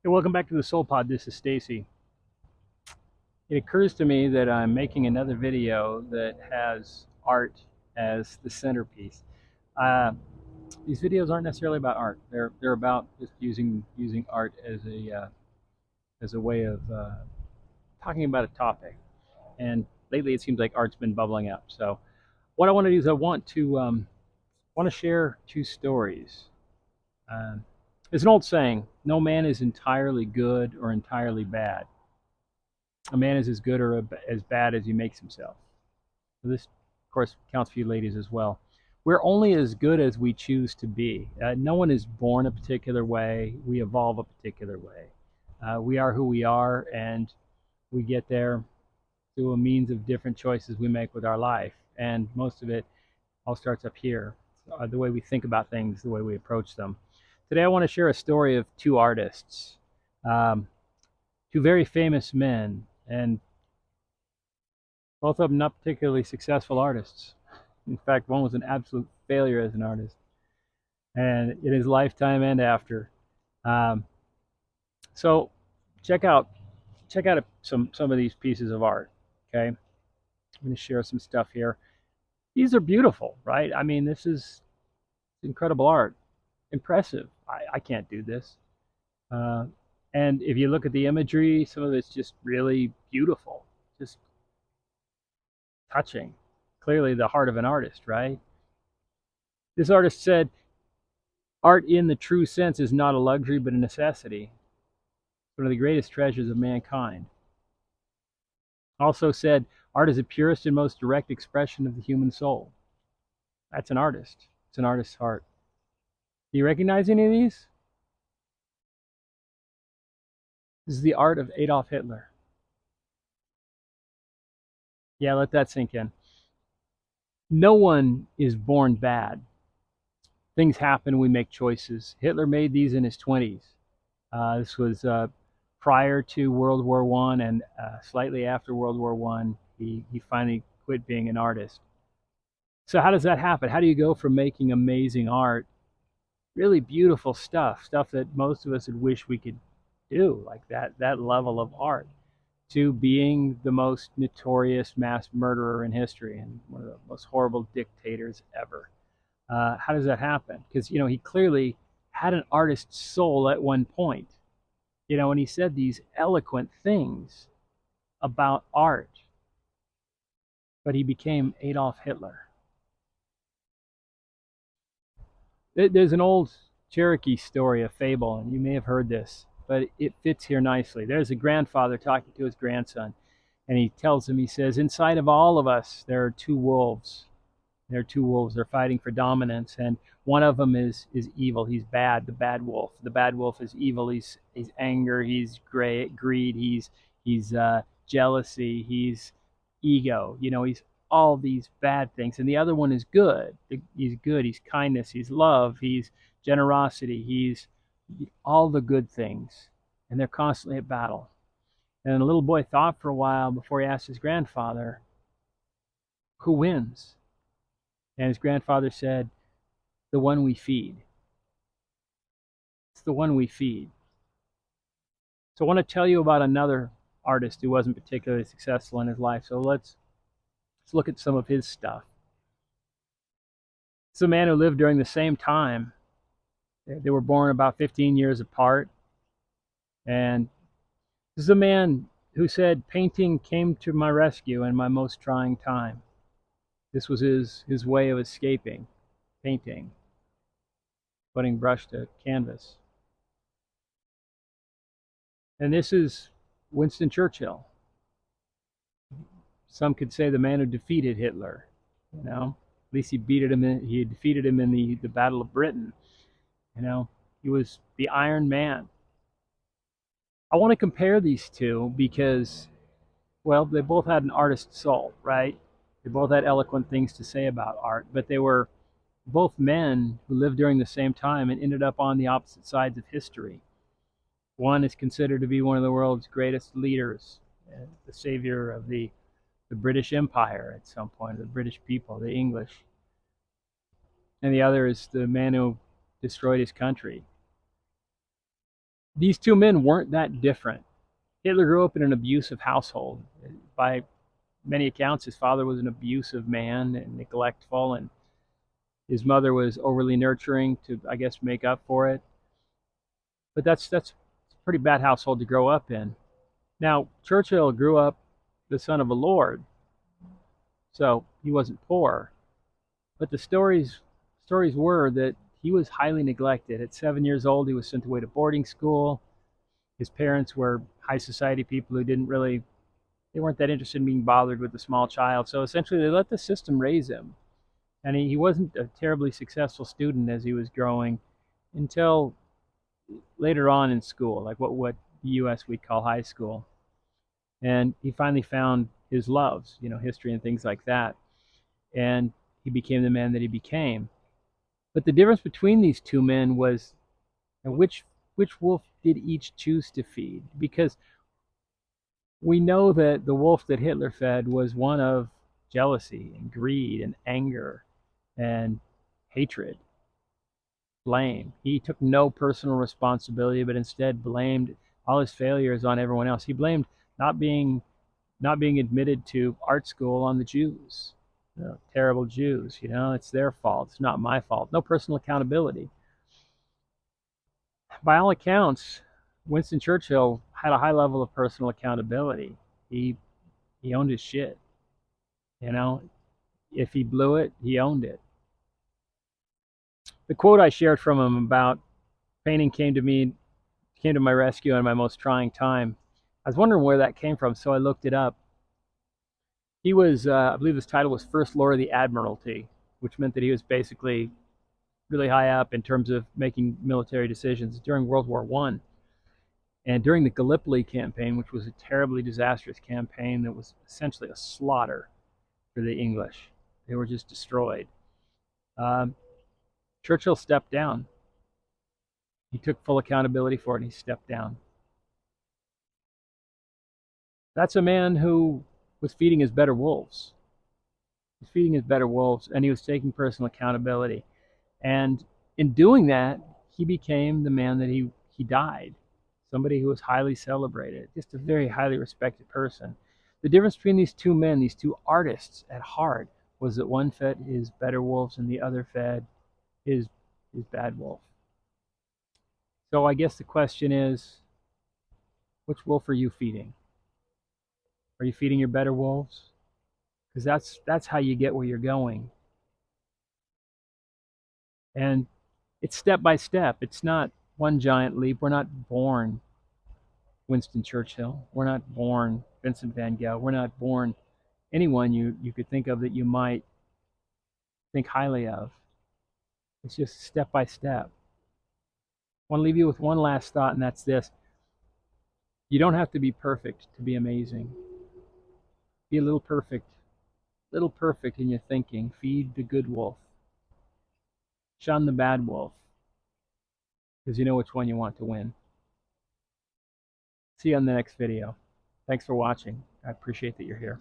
Hey, welcome back to the Soul Pod. This is Stacy. It occurs to me that I'm making another video that has art as the centerpiece. Uh, these videos aren't necessarily about art. They're about just using art as a way of talking about a topic. And lately, it seems like art's been bubbling up. So, what I want to do is I want to share two stories. Um, there's an old saying: "No man is entirely good or entirely bad. A man is as good or as bad as he makes himself." So this, of course, counts for you ladies as well. We're only as good as we choose to be. No one is born a particular way. We evolve a particular way. We are who we are, and we get there through a means of different choices we make with our life. And most of it all starts up here, the way we think about things, the way we approach them. Today, I want to share a story of two artists, um, two very famous men, and both of them not particularly successful artists. In fact, one was an absolute failure as an artist, and in his lifetime and after. Um, so, check out some of these pieces of art. Okay, I'm going to share some stuff here. These are beautiful, right? I mean, this is incredible art, impressive. I can't do this. Uh, and if you look at the imagery, some of it's just really beautiful, just touching. Clearly, the heart of an artist, right? This artist said, "Art in the true sense is not a luxury but a necessity, one of the greatest treasures of mankind." Also said, "Art is the purest and most direct expression of the human soul." That's an artist. It's an artist's heart. Do you recognize any of these? This is the art of Adolf Hitler. Yeah, let that sink in. No one is born bad. Things happen, we make choices. Hitler made these in his 20s. This was prior to World War I and slightly after World War I. He finally quit being an artist. So how does that happen? How do you go from making amazing art, really beautiful stuff that most of us would wish we could do, like that level of art, to being the most notorious mass murderer in history and one of the most horrible dictators ever? How does that happen? Because he clearly had an artist's soul at one point. And he said these eloquent things about art, but he became Adolf Hitler. There's an old Cherokee story, a fable, and you may have heard this, but it fits here nicely. There's a grandfather talking to his grandson, and he tells him, he says, "Inside of all of us, there are two wolves. There are two wolves. They're fighting for dominance, and one of them is evil. He's bad, the bad wolf. The bad wolf is evil. He's anger. He's greed. He's jealousy. He's ego. He's all these bad things. And the other one is good. He's good. He's kindness. He's love. He's generosity. He's all the good things. And they're constantly at battle." And the little boy thought for a while before he asked his grandfather, "Who wins?" And his grandfather said, "The one we feed." It's the one we feed. So I want to tell you about another artist who wasn't particularly successful in his life. So let's look at some of his stuff. It's a man who lived during the same time. They were born about 15 years apart. And this is a man who said, "Painting came to my rescue in my most trying time." This was his way of escaping, painting, putting brush to canvas. And this is Winston Churchill. Some could say the man who defeated Hitler. At least he he defeated him in the Battle of Britain. He was the Iron Man. I want to compare these two because, well, they both had an artist's soul, right? They both had eloquent things to say about art, but they were both men who lived during the same time and ended up on the opposite sides of history. One is considered to be one of the world's greatest leaders, the savior of the British Empire at some point, the British people, the English. And the other is the man who destroyed his country. These two men weren't that different. Hitler grew up in an abusive household. By many accounts, his father was an abusive man and neglectful, and his mother was overly nurturing to, I guess, make up for it. But that's a pretty bad household to grow up in. Now, Churchill grew up the son of a lord, so he wasn't poor. But the stories were that he was highly neglected. At 7 years old, he was sent away to boarding school. His parents were high society people who they weren't that interested in being bothered with a small child. So essentially, they let the system raise him. And he wasn't a terribly successful student as he was growing until later on in school, like what the U.S. we'd call high school. And he finally found his loves, history and things like that. And he became the man that he became. But the difference between these two men was which wolf did each choose to feed? Because we know that the wolf that Hitler fed was one of jealousy and greed and anger and hatred, blame. He took no personal responsibility, but instead blamed all his failures on everyone else. He blamed not being admitted to art school on the Jews. Terrible Jews, it's their fault. It's not my fault. No personal accountability. By all accounts, Winston Churchill had a high level of personal accountability. He owned his shit. If he blew it, he owned it. The quote I shared from him about painting came to my rescue in my most trying time. I was wondering where that came from, so I looked it up. He was, I believe his title was First Lord of the Admiralty, which meant that he was basically really high up in terms of making military decisions during World War I. And during the Gallipoli campaign, which was a terribly disastrous campaign that was essentially a slaughter for the English, they were just destroyed. Churchill stepped down. He took full accountability for it and he stepped down. That's a man who was feeding his better wolves. He was feeding his better wolves and he was taking personal accountability. And in doing that, he became the man that he died. Somebody who was highly celebrated, just a very highly respected person. The difference between these two men, these two artists at heart, was that one fed his better wolves and the other fed his bad wolf. So I guess the question is, which wolf are you feeding? Are you feeding your better wolves? Because that's how you get where you're going. And it's step by step. It's not one giant leap. We're not born Winston Churchill. We're not born Vincent van Gogh. We're not born anyone you could think of that you might think highly of. It's just step by step. I want to leave you with one last thought, and that's this. You don't have to be perfect to be amazing. Be a little perfect in your thinking. Feed the good wolf. Shun the bad wolf, because you know which one you want to win. See you on the next video. Thanks for watching. I appreciate that you're here.